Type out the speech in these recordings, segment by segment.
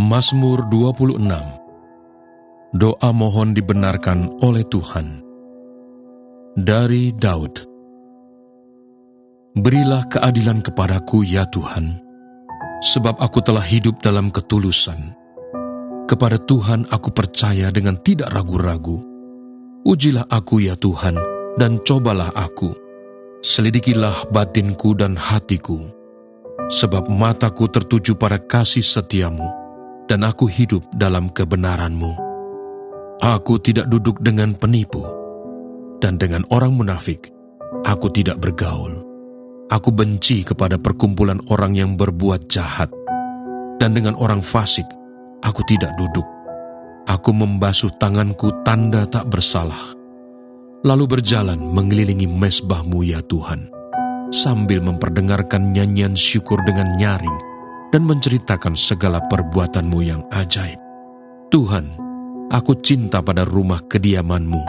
Mazmur 26. Doa mohon dibenarkan oleh Tuhan. Dari Daud. Berilah keadilan kepadaku ya Tuhan, sebab aku telah hidup dalam ketulusan. Kepada Tuhan aku percaya dengan tidak ragu-ragu. Ujilah aku ya Tuhan, dan cobalah aku. Selidikilah batinku dan hatiku, sebab mataku tertuju pada kasih setiamu, dan aku hidup dalam kebenaran-Mu. Aku tidak duduk dengan penipu, dan dengan orang munafik aku tidak bergaul. Aku benci kepada perkumpulan orang yang berbuat jahat, dan dengan orang fasik aku tidak duduk. Aku membasuh tanganku tanda tak bersalah, lalu berjalan mengelilingi mezbah-Mu ya Tuhan, sambil memperdengarkan nyanyian syukur dengan nyaring, dan menceritakan segala perbuatan-Mu yang ajaib. Tuhan, aku cinta pada rumah kediaman-Mu,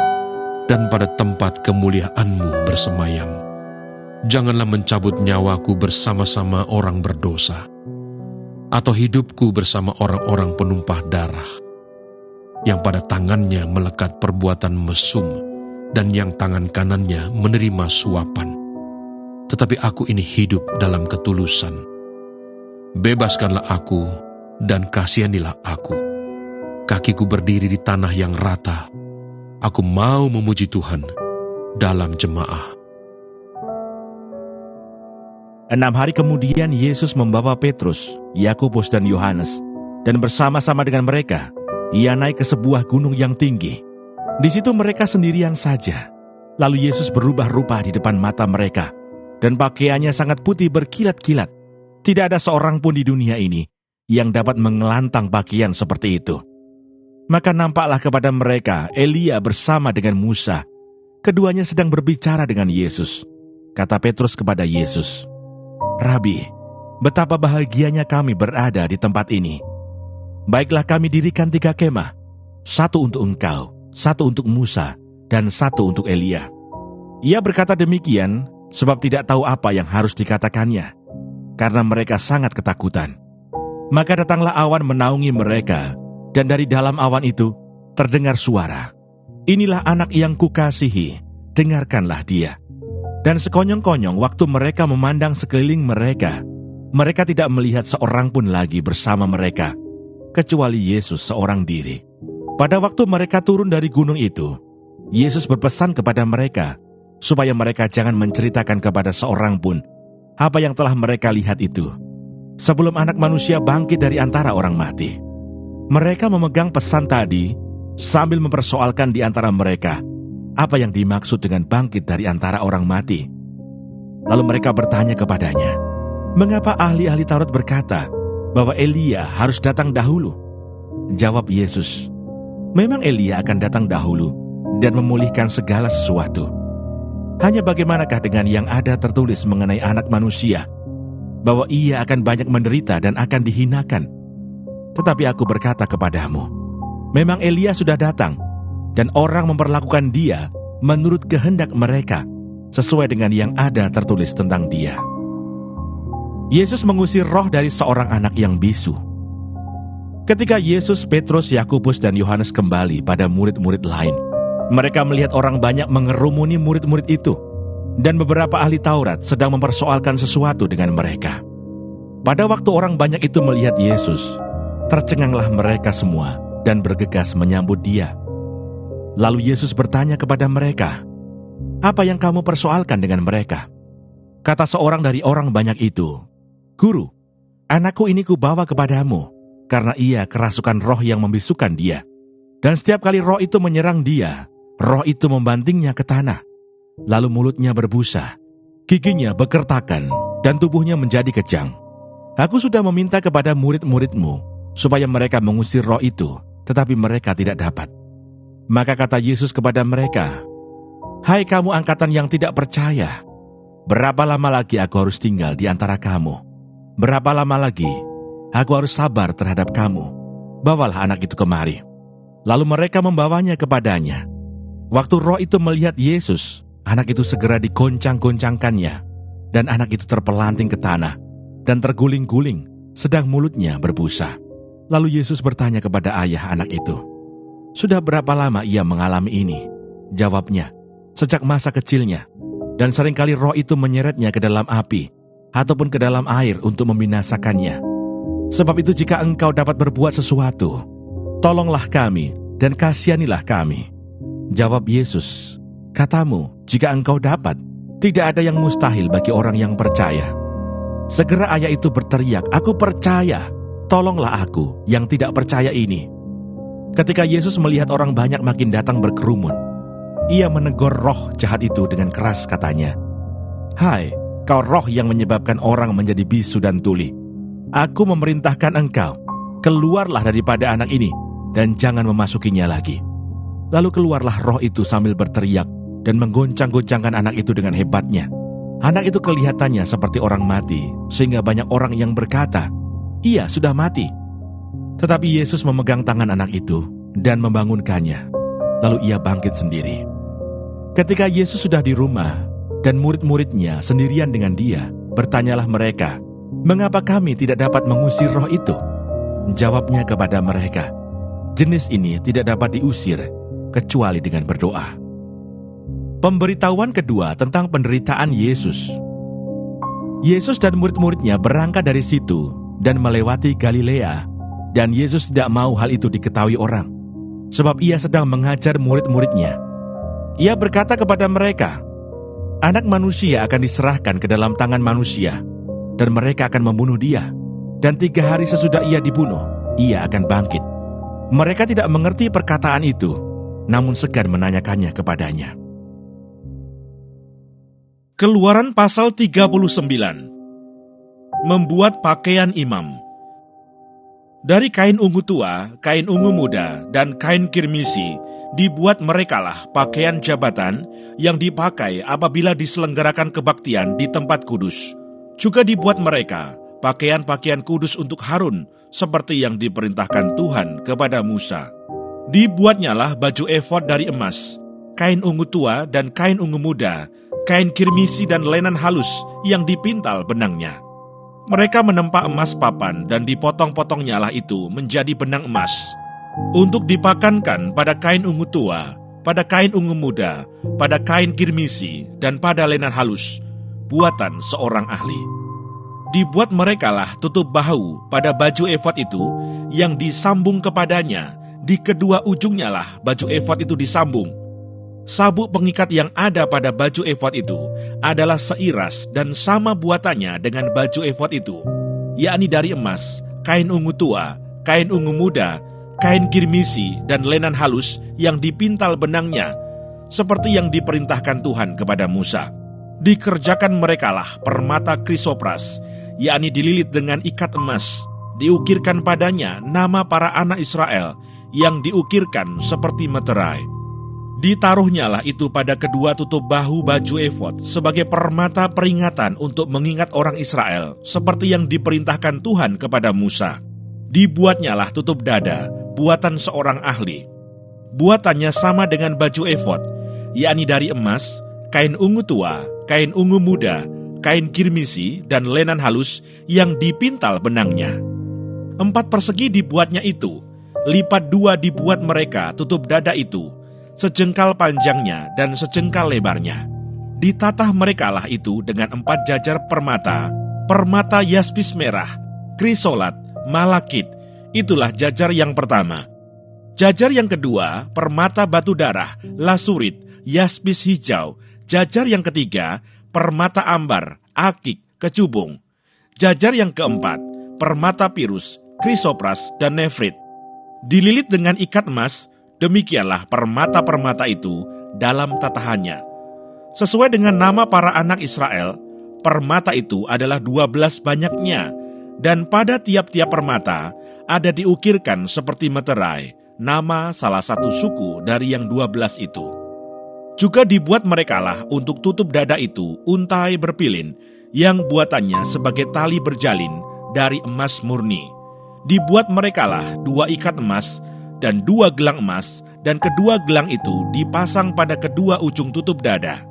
dan pada tempat kemuliaan-Mu bersemayam. Janganlah mencabut nyawaku bersama-sama orang berdosa, atau hidupku bersama orang-orang penumpah darah, yang pada tangannya melekat perbuatan mesum, dan yang tangan kanannya menerima suapan. Tetapi aku ini hidup dalam ketulusan. Bebaskanlah aku, dan kasihanilah aku. Kakiku berdiri di tanah yang rata. Aku mau memuji Tuhan dalam jemaah. 6 hari kemudian Yesus membawa Petrus, Yakobus dan Yohanes, dan bersama-sama dengan mereka, Ia naik ke sebuah gunung yang tinggi. Di situ mereka sendirian saja. Lalu Yesus berubah rupa di depan mata mereka, dan pakaiannya sangat putih berkilat-kilat. Tidak ada seorang pun di dunia ini yang dapat mengelantang pakaian seperti itu. Maka nampaklah kepada mereka Elia bersama dengan Musa. Keduanya sedang berbicara dengan Yesus. Kata Petrus kepada Yesus, "Rabi, betapa bahagianya kami berada di tempat ini. Baiklah kami dirikan 3 kemah, 1 untuk engkau, 1 untuk Musa, dan 1 untuk Elia." Ia berkata demikian sebab tidak tahu apa yang harus dikatakannya, karena mereka sangat ketakutan. Maka datanglah awan menaungi mereka, dan dari dalam awan itu terdengar suara, "Inilah anak yang kukasihi, dengarkanlah dia." Dan sekonyong-konyong waktu mereka memandang sekeliling mereka, mereka tidak melihat seorang pun lagi bersama mereka, kecuali Yesus seorang diri. Pada waktu mereka turun dari gunung itu, Yesus berpesan kepada mereka, supaya mereka jangan menceritakan kepada seorang pun apa yang telah mereka lihat itu, sebelum Anak Manusia bangkit dari antara orang mati. Mereka memegang pesan tadi sambil mempersoalkan di antara mereka apa yang dimaksud dengan bangkit dari antara orang mati. Lalu mereka bertanya kepadanya, "Mengapa ahli-ahli Taurat berkata bahwa Elia harus datang dahulu?" Jawab Yesus, "Memang Elia akan datang dahulu dan memulihkan segala sesuatu. Hanya bagaimanakah dengan yang ada tertulis mengenai Anak Manusia, bahwa ia akan banyak menderita dan akan dihinakan? Tetapi aku berkata kepadamu, memang Elia sudah datang, dan orang memperlakukan dia menurut kehendak mereka, sesuai dengan yang ada tertulis tentang dia." Yesus mengusir roh dari seorang anak yang bisu. Ketika Yesus, Petrus, Yakobus, dan Yohanes kembali pada murid-murid lain, mereka melihat orang banyak mengerumuni murid-murid itu, dan beberapa ahli Taurat sedang mempersoalkan sesuatu dengan mereka. Pada waktu orang banyak itu melihat Yesus, tercenganglah mereka semua dan bergegas menyambut Dia. Lalu Yesus bertanya kepada mereka, "Apa yang kamu persoalkan dengan mereka?" Kata seorang dari orang banyak itu, "Guru, anakku ini kubawa kepadamu, karena ia kerasukan roh yang membisukan dia. Dan setiap kali roh itu menyerang dia, roh itu membantingnya ke tanah. Lalu mulutnya berbusa, giginya bekertakan, dan tubuhnya menjadi kejang. Aku sudah meminta kepada murid-muridmu, supaya mereka mengusir roh itu, tetapi mereka tidak dapat." Maka kata Yesus kepada mereka, "Hai kamu angkatan yang tidak percaya, berapa lama lagi aku harus tinggal di antara kamu? Berapa lama lagi aku harus sabar terhadap kamu? Bawalah anak itu kemari." Lalu mereka membawanya kepadanya. Waktu roh itu melihat Yesus, anak itu segera digoncang-goncangkannya, dan anak itu terpelanting ke tanah, dan terguling-guling, sedang mulutnya berbusa. Lalu Yesus bertanya kepada ayah anak itu, "Sudah berapa lama ia mengalami ini?" Jawabnya, "Sejak masa kecilnya, dan seringkali roh itu menyeretnya ke dalam api, ataupun ke dalam air untuk membinasakannya. Sebab itu jika engkau dapat berbuat sesuatu, tolonglah kami dan kasihanilah kami." Jawab Yesus, "Katamu, jika engkau dapat, tidak ada yang mustahil bagi orang yang percaya." Segera ayah itu berteriak, "Aku percaya, tolonglah aku yang tidak percaya ini." Ketika Yesus melihat orang banyak makin datang berkerumun, ia menegur roh jahat itu dengan keras, katanya, "Hai, kau roh yang menyebabkan orang menjadi bisu dan tuli. Aku memerintahkan engkau, keluarlah daripada anak ini, dan jangan memasukinya lagi." Lalu keluarlah roh itu sambil berteriak dan menggoncang-goncangkan anak itu dengan hebatnya. Anak itu kelihatannya seperti orang mati, sehingga banyak orang yang berkata, "Ia sudah mati." Tetapi Yesus memegang tangan anak itu dan membangunkannya. Lalu ia bangkit sendiri. Ketika Yesus sudah di rumah dan murid-muridnya sendirian dengan dia, bertanyalah mereka, "Mengapa kami tidak dapat mengusir roh itu?" Jawabnya kepada mereka, "Jenis ini tidak dapat diusir kecuali dengan berdoa." Pemberitahuan kedua tentang penderitaan Yesus. Yesus dan murid-muridnya berangkat dari situ dan melewati Galilea, dan Yesus tidak mau hal itu diketahui orang, sebab ia sedang mengajar murid-muridnya. Ia berkata kepada mereka, "Anak manusia akan diserahkan ke dalam tangan manusia, dan mereka akan membunuh dia, dan 3 hari sesudah ia dibunuh, ia akan bangkit." Mereka tidak mengerti perkataan itu, namun segan menanyakannya kepadanya. Keluaran pasal 39. Membuat pakaian imam. Dari kain ungu tua, kain ungu muda, dan kain kirmisi, dibuat merekalah pakaian jabatan yang dipakai apabila diselenggarakan kebaktian di tempat kudus. Juga dibuat mereka pakaian-pakaian kudus untuk Harun, seperti yang diperintahkan Tuhan kepada Musa. Dibuatnyalah baju efod dari emas, kain ungu tua dan kain ungu muda, kain kirmisi dan lenan halus yang dipintal benangnya. Mereka menempa emas papan dan dipotong-potongnya lah itu menjadi benang emas, untuk dipakankan pada kain ungu tua, pada kain ungu muda, pada kain kirmisi, dan pada lenan halus, buatan seorang ahli. Dibuat merekalah tutup bahu pada baju efod itu yang disambung kepadanya, di kedua ujungnya lah baju efod itu disambung. Sabuk pengikat yang ada pada baju efod itu adalah seiras dan sama buatannya dengan baju efod itu, yakni dari emas, kain ungu tua, kain ungu muda, kain kirmisi, dan lenan halus yang dipintal benangnya, seperti yang diperintahkan Tuhan kepada Musa. Dikerjakan merekalah permata krisopras, yakni dililit dengan ikat emas, diukirkan padanya nama para anak Israel yang diukirkan seperti meterai. Ditaruhnyalah itu pada kedua tutup bahu baju efod sebagai permata peringatan untuk mengingat orang Israel, seperti yang diperintahkan Tuhan kepada Musa. Dibuatnyalah tutup dada, buatan seorang ahli. Buatannya sama dengan baju efod, yakni dari emas, kain ungu tua, kain ungu muda, kain kirmisi, dan lenan halus yang dipintal benangnya. 4 persegi dibuatnya itu, lipat 2 dibuat mereka tutup dada itu, sejengkal panjangnya dan sejengkal lebarnya. Ditatah merekalah itu dengan 4 jajar permata, permata yaspis merah, krisolat, malakit. Itulah jajar yang pertama. Jajar yang kedua, permata batu darah, lasurit, yaspis hijau. Jajar yang ketiga, permata ambar, akik, kecubung. Jajar yang keempat, permata pirus, krisopras, dan nefrit. Dililit dengan ikat emas. Demikianlah permata-permata itu dalam tatahannya. Sesuai dengan nama para anak Israel, permata itu adalah 12 banyaknya, dan pada tiap-tiap permata ada diukirkan seperti meterai, nama salah satu suku dari yang 12 itu. Juga dibuat merekalah untuk tutup dada itu untai berpilin, yang buatannya sebagai tali berjalin dari emas murni. Dibuat merekalah 2 ikat emas, dan 2 gelang emas, dan kedua gelang itu dipasang pada kedua ujung tutup dada.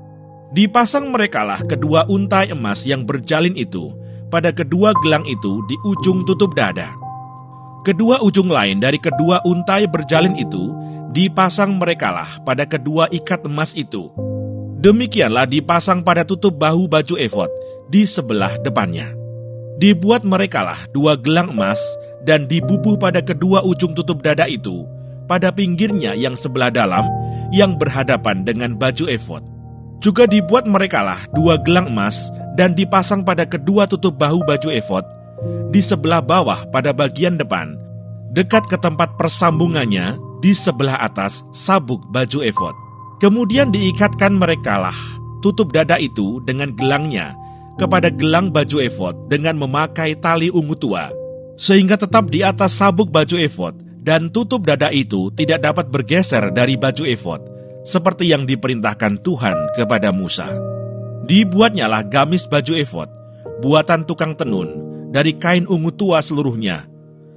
Dipasang merekalah kedua untai emas yang berjalin itu pada kedua gelang itu di ujung tutup dada. Kedua ujung lain dari kedua untai berjalin itu dipasang merekalah pada kedua ikat emas itu. Demikianlah dipasang pada tutup bahu baju efod di sebelah depannya. Dibuat merekalah 2 gelang emas dan dibubuh pada kedua ujung tutup dada itu, pada pinggirnya yang sebelah dalam, yang berhadapan dengan baju efod. Juga dibuat merekalah 2 gelang emas dan dipasang pada kedua tutup bahu baju efod, di sebelah bawah pada bagian depan, dekat ke tempat persambungannya di sebelah atas sabuk baju efod. Kemudian diikatkan merekalah tutup dada itu dengan gelangnya kepada gelang baju efod dengan memakai tali ungu tua, sehingga tetap di atas sabuk baju efod, dan tutup dada itu tidak dapat bergeser dari baju efod, seperti yang diperintahkan Tuhan kepada Musa. Dibuatnyalah gamis baju efod, buatan tukang tenun, dari kain ungu tua seluruhnya.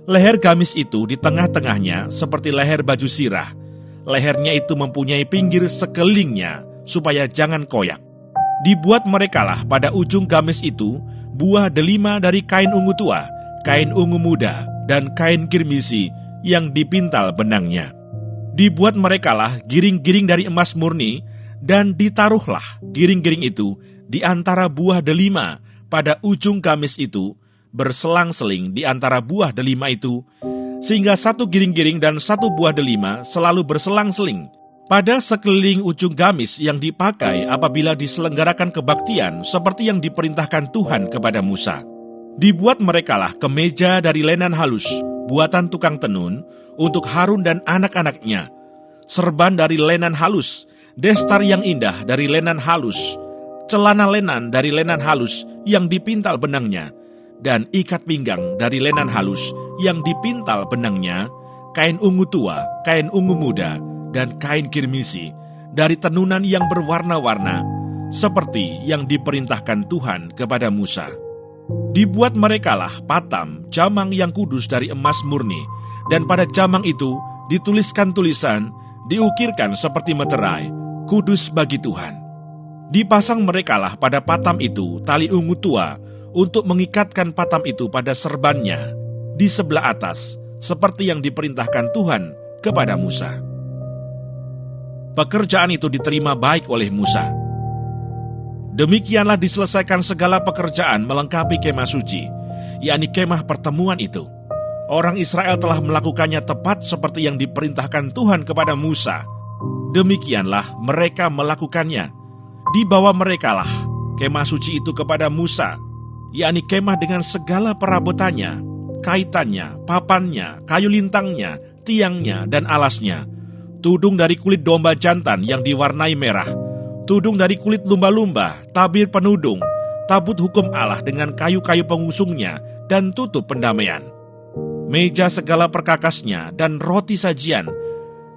Leher gamis itu di tengah-tengahnya seperti leher baju sirah. Lehernya itu mempunyai pinggir sekelilingnya, supaya jangan koyak. Dibuat merekalah pada ujung gamis itu buah delima dari kain ungu tua, kain ungu muda, dan kain kirmisi yang dipintal benangnya. Dibuat merekalah giring-giring dari emas murni, dan ditaruhlah giring-giring itu di antara buah delima pada ujung gamis itu, berselang-seling di antara buah delima itu, sehingga satu giring-giring dan satu buah delima selalu berselang-seling pada sekeliling ujung gamis yang dipakai apabila diselenggarakan kebaktian seperti yang diperintahkan Tuhan kepada Musa. Dibuat merekalah kemeja dari lenan halus, buatan tukang tenun, untuk Harun dan anak-anaknya, serban dari lenan halus, destar yang indah dari lenan halus, celana lenan dari lenan halus yang dipintal benangnya, dan ikat pinggang dari lenan halus yang dipintal benangnya, kain ungu tua, kain ungu muda, dan kain kirmisi dari tenunan yang berwarna-warna, seperti yang diperintahkan Tuhan kepada Musa. Dibuat merekalah patam jamang yang kudus dari emas murni, dan pada jamang itu dituliskan tulisan, diukirkan seperti meterai, kudus bagi Tuhan. Dipasang merekalah pada patam itu tali ungu tua, untuk mengikatkan patam itu pada serbannya di sebelah atas, seperti yang diperintahkan Tuhan kepada Musa. Pekerjaan itu diterima baik oleh Musa. Demikianlah diselesaikan segala pekerjaan melengkapi kemah suci, yakni kemah pertemuan itu. Orang Israel telah melakukannya tepat seperti yang diperintahkan Tuhan kepada Musa. Demikianlah mereka melakukannya. Dibawa merekalah kemah suci itu kepada Musa, yakni kemah dengan segala perabotannya, kaitannya, papannya, kayu lintangnya, tiangnya, dan alasnya, tudung dari kulit domba jantan yang diwarnai merah, tudung dari kulit lumba-lumba, tabir penudung, tabut hukum Allah dengan kayu-kayu pengusungnya, dan tutup pendamaian, meja segala perkakasnya, dan roti sajian,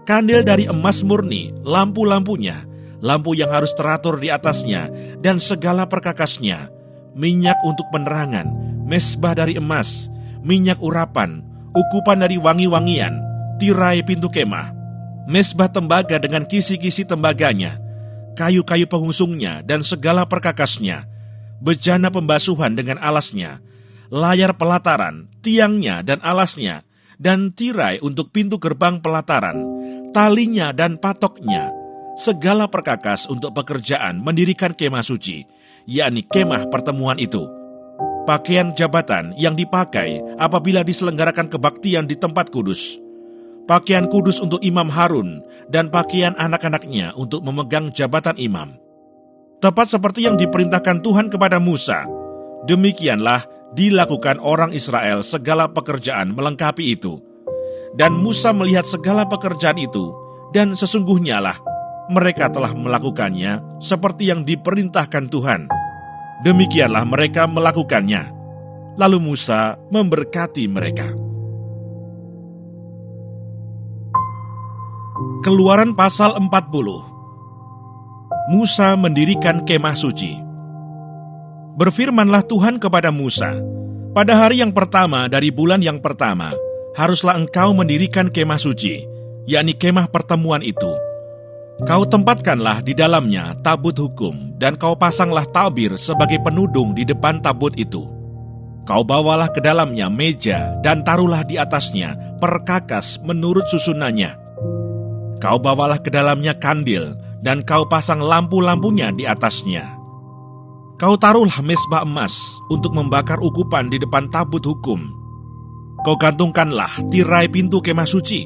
kandil dari emas murni, lampu-lampunya, lampu yang harus teratur di atasnya, dan segala perkakasnya, minyak untuk penerangan, mesbah dari emas, minyak urapan, ukupan dari wangi-wangian, tirai pintu kemah, mesbah tembaga dengan kisi-kisi tembaganya, kayu-kayu pengusungnya dan segala perkakasnya, bejana pembasuhan dengan alasnya, layar pelataran, tiangnya dan alasnya, dan tirai untuk pintu gerbang pelataran, talinya dan patoknya, segala perkakas untuk pekerjaan mendirikan kemah suci, yakni kemah pertemuan itu. Pakaian jabatan yang dipakai apabila diselenggarakan kebaktian di tempat kudus, pakaian kudus untuk imam Harun, dan pakaian anak-anaknya untuk memegang jabatan imam. Tepat seperti yang diperintahkan Tuhan kepada Musa, demikianlah dilakukan orang Israel segala pekerjaan melengkapi itu. Dan Musa melihat segala pekerjaan itu, dan sesungguhnya lah mereka telah melakukannya seperti yang diperintahkan Tuhan. Demikianlah mereka melakukannya. Lalu Musa memberkati mereka. Keluaran pasal 40. Musa mendirikan kemah suci. Berfirmanlah Tuhan kepada Musa, pada hari yang pertama dari bulan yang pertama, haruslah engkau mendirikan kemah suci, yakni kemah pertemuan itu. Kau tempatkanlah di dalamnya tabut hukum, dan kau pasanglah tabir sebagai penudung di depan tabut itu. Kau bawalah ke dalamnya meja dan taruhlah di atasnya perkakas menurut susunannya. Kau bawalah ke dalamnya kandil dan kau pasang lampu-lampunya di atasnya. Kau taruhlah mezbah emas untuk membakar ukupan di depan tabut hukum. Kau gantungkanlah tirai pintu kemah suci.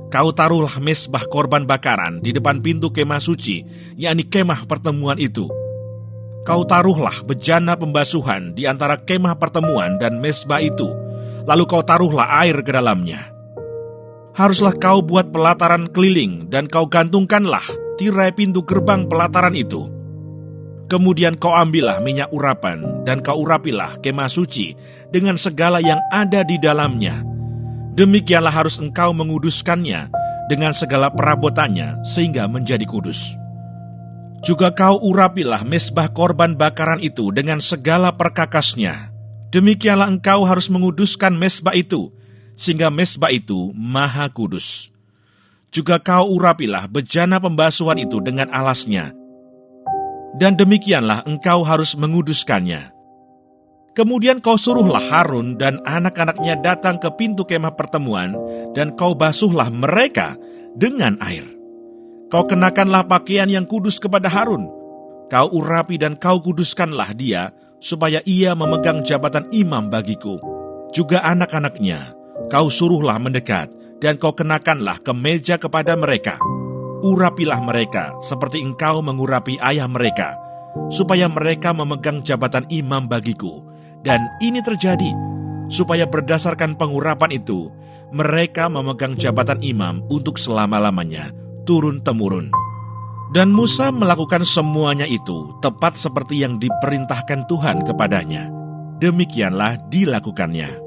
Kau taruhlah mezbah korban bakaran di depan pintu kemah suci, yakni kemah pertemuan itu. Kau taruhlah bejana pembasuhan di antara kemah pertemuan dan mezbah itu, lalu kau taruhlah air ke dalamnya. Haruslah kau buat pelataran keliling dan kau gantungkanlah tirai pintu gerbang pelataran itu. Kemudian kau ambillah minyak urapan dan kau urapilah kemah suci dengan segala yang ada di dalamnya. Demikianlah harus engkau menguduskannya dengan segala perabotannya sehingga menjadi kudus. Juga kau urapilah mezbah korban bakaran itu dengan segala perkakasnya. Demikianlah engkau harus menguduskan mezbah itu, sehingga mezbah itu maha kudus. Juga kau urapilah bejana pembasuhan itu dengan alasnya. Dan demikianlah engkau harus menguduskannya. Kemudian kau suruhlah Harun dan anak-anaknya datang ke pintu kemah pertemuan, dan kau basuhlah mereka dengan air. Kau kenakanlah pakaian yang kudus kepada Harun. Kau urapi dan kau kuduskanlah dia, supaya ia memegang jabatan imam bagiku. Juga anak-anaknya, kau suruhlah mendekat, dan kau kenakanlah kemeja kepada mereka. Urapilah mereka seperti engkau mengurapi ayah mereka, supaya mereka memegang jabatan imam bagiku. Dan ini terjadi, supaya berdasarkan pengurapan itu, mereka memegang jabatan imam untuk selama-lamanya, turun-temurun. Dan Musa melakukan semuanya itu tepat seperti yang diperintahkan Tuhan kepadanya. Demikianlah dilakukannya.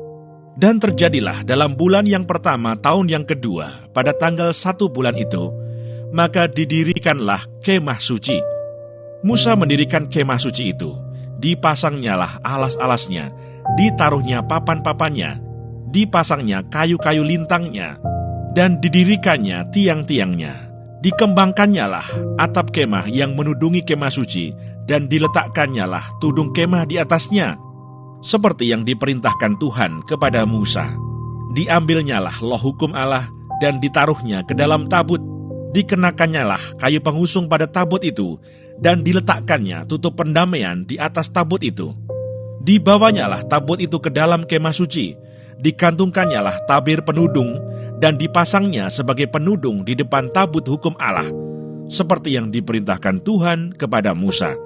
Dan terjadilah dalam bulan yang pertama tahun yang kedua, pada tanggal 1 bulan itu, maka didirikanlah kemah suci. Musa mendirikan kemah suci itu, dipasangnyalah alas-alasnya, ditaruhnya papan-papannya, dipasangnya kayu-kayu lintangnya, dan didirikannya tiang-tiangnya. Dikembangkannyalah atap kemah yang menudungi kemah suci, dan diletakkannya tudung kemah di atasnya, seperti yang diperintahkan Tuhan kepada Musa. Diambilnyalah loh hukum Allah, dan ditaruhnya ke dalam tabut. Dikenakannya kayu pengusung pada tabut itu, dan diletakkannya tutup pendamaian di atas tabut itu. Dibawanyalah tabut itu ke dalam kemah suci, dikantungkannyalah tabir penudung, dan dipasangnya sebagai penudung di depan tabut hukum Allah, seperti yang diperintahkan Tuhan kepada Musa.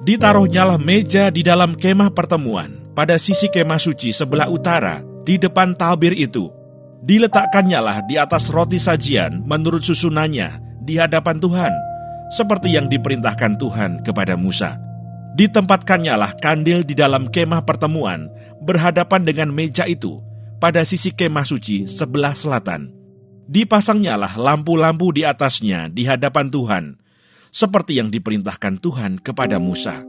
Ditaruhnyalah meja di dalam kemah pertemuan, pada sisi kemah suci sebelah utara, di depan tabir itu. Diletakkannya di atas roti sajian menurut susunannya di hadapan Tuhan, seperti yang diperintahkan Tuhan kepada Musa. Ditempatkannya kandil di dalam kemah pertemuan, berhadapan dengan meja itu, pada sisi kemah suci sebelah selatan. Dipasangnyalah lampu-lampu di atasnya di hadapan Tuhan, seperti yang diperintahkan Tuhan kepada Musa.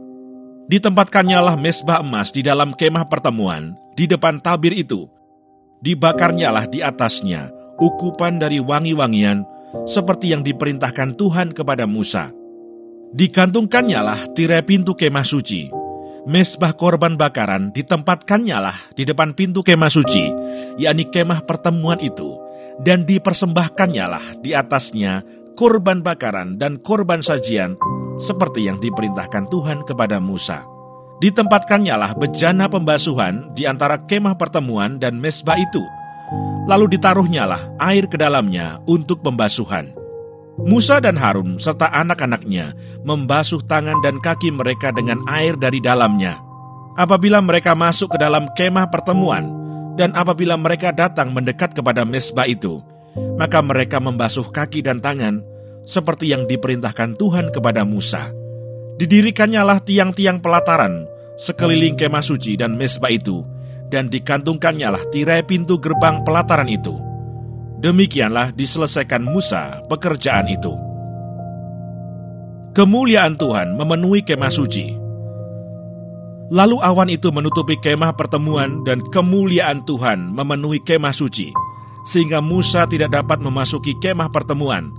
Ditempatkannya mezbah emas di dalam kemah pertemuan, di depan tabir itu. Dibakarnyalah di atasnya ukupan dari wangi-wangian, seperti yang diperintahkan Tuhan kepada Musa. Dikantungkannyalah tirai pintu kemah suci. Mezbah korban bakaran ditempatkannya di depan pintu kemah suci, yakni kemah pertemuan itu, dan dipersembahkannyalah di atasnya korban bakaran dan korban sajian, seperti yang diperintahkan Tuhan kepada Musa. Ditempatkannya bejana pembasuhan di antara kemah pertemuan dan mezbah itu, lalu ditaruhnyalah air ke dalamnya untuk pembasuhan. Musa dan Harun serta anak-anaknya membasuh tangan dan kaki mereka dengan air dari dalamnya, apabila mereka masuk ke dalam kemah pertemuan, dan apabila mereka datang mendekat kepada mezbah itu, maka mereka membasuh kaki dan tangan, seperti yang diperintahkan Tuhan kepada Musa. Didirikannya tiang-tiang pelataran sekeliling kemah suci dan mezbah itu, dan dikantungkannya tirai pintu gerbang pelataran itu. Demikianlah diselesaikan Musa pekerjaan itu. Kemuliaan Tuhan memenuhi kemah suci. Lalu awan itu menutupi kemah pertemuan, dan kemuliaan Tuhan memenuhi kemah suci, sehingga Musa tidak dapat memasuki kemah pertemuan,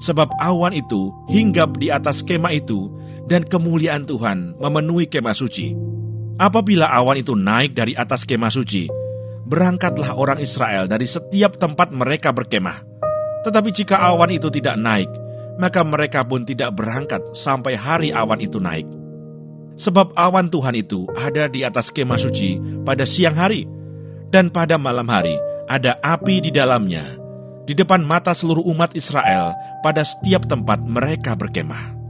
sebab awan itu hinggap di atas kemah itu, dan kemuliaan Tuhan memenuhi kemah suci. Apabila awan itu naik dari atas kemah suci, berangkatlah orang Israel dari setiap tempat mereka berkemah. Tetapi jika awan itu tidak naik, maka mereka pun tidak berangkat sampai hari awan itu naik. Sebab awan Tuhan itu ada di atas kemah suci pada siang hari, dan pada malam hari ada api di dalamnya, di depan mata seluruh umat Israel pada setiap tempat mereka berkemah.